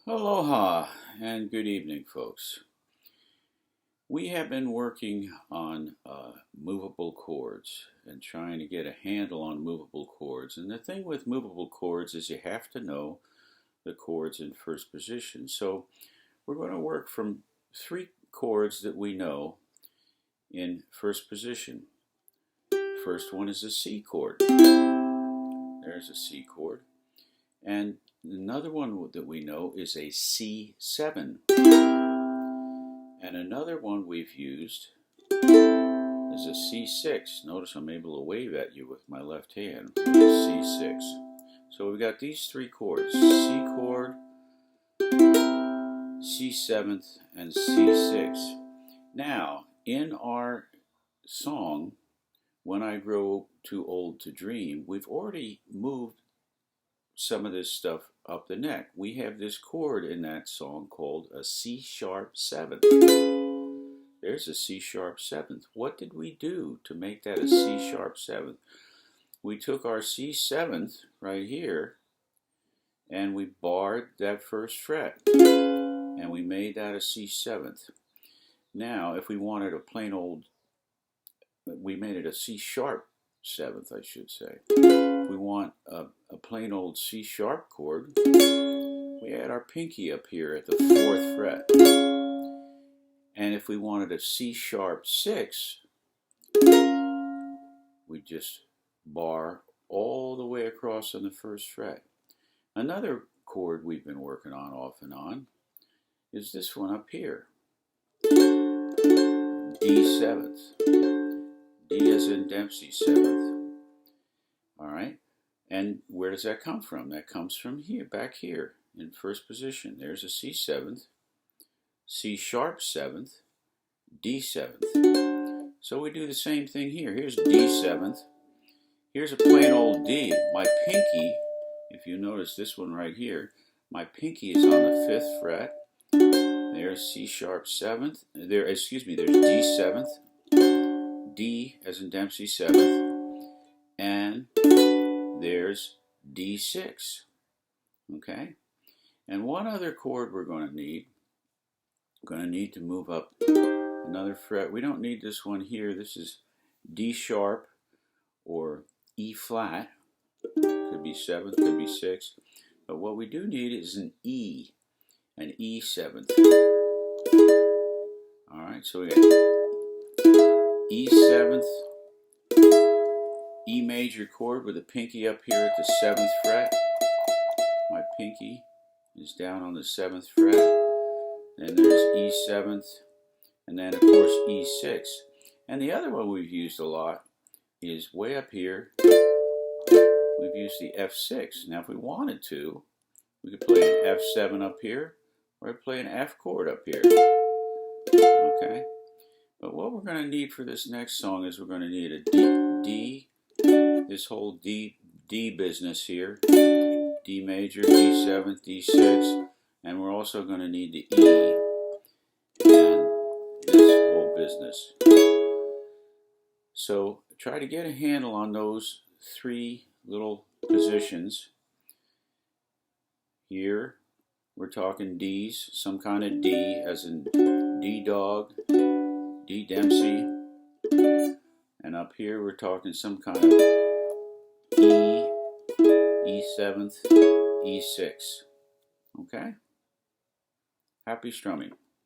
Aloha and good evening, folks. We have been working on movable chords and trying to get a handle on movable chords. And the thing with movable chords is you have to know the chords in first position. So we're going to work from three chords that we know in first position. First one is a C chord. There's a C chord. And another one that we know is a C7. And another one we've used is a C6. Notice I'm able to wave at you with my left hand. C6. So we've got these three chords. C chord, C7th, and C6. Now, in our song, When I Grow Too Old to Dream, we've already moved some of this stuff up the neck. We have this chord in that song called a C sharp 7th. There's a C sharp 7th. What did we do to make that a C sharp 7th? We took our C7th right here and we barred that first fret and we made that a C7th. Now if we wanted a plain old, we made it a C sharp 7th, I should say. We want a plain old C sharp chord. We add our pinky up here at the 4th fret. And if we wanted a C sharp 6, we just bar all the way across on the 1st fret. Another chord we've been working on off and on is this one up here. D7th. D as in Dempsey 7th. Alright, and where does that come from? That comes from here, back here, in first position. There's a C7th, C sharp 7th, D7th. So we do the same thing here. Here's D7th. Here's a plain old D. My pinky, if you notice this one right here, my pinky is on the 5th fret. There's C sharp 7th. There's D7th, D as in Dempsey 7th, and there's D6, okay? And one other chord we're going to need to move up another fret. We don't need this one here. This is D sharp or E flat. Could be 7th, could be 6th. But what we do need is an E7th. All right, so we got E7th, E major chord with a pinky up here at the 7th fret. My pinky is down on the 7th fret. Then there's E7th, and then of course E6. And the other one we've used a lot is way up here. We've used the F6. Now if we wanted to, we could play an F7 up here, or play an F chord up here. Okay? But what we're going to need for this next song is we're going to need a D, this whole D business here, D major, D7th, D6, and we're also going to need the E and this whole business. So try to get a handle on those three little positions. Here we're talking D's, some kind of D as in D dog, D Dempsey, and up here we're talking some kind of E, E7th, E6. Okay? Happy strumming.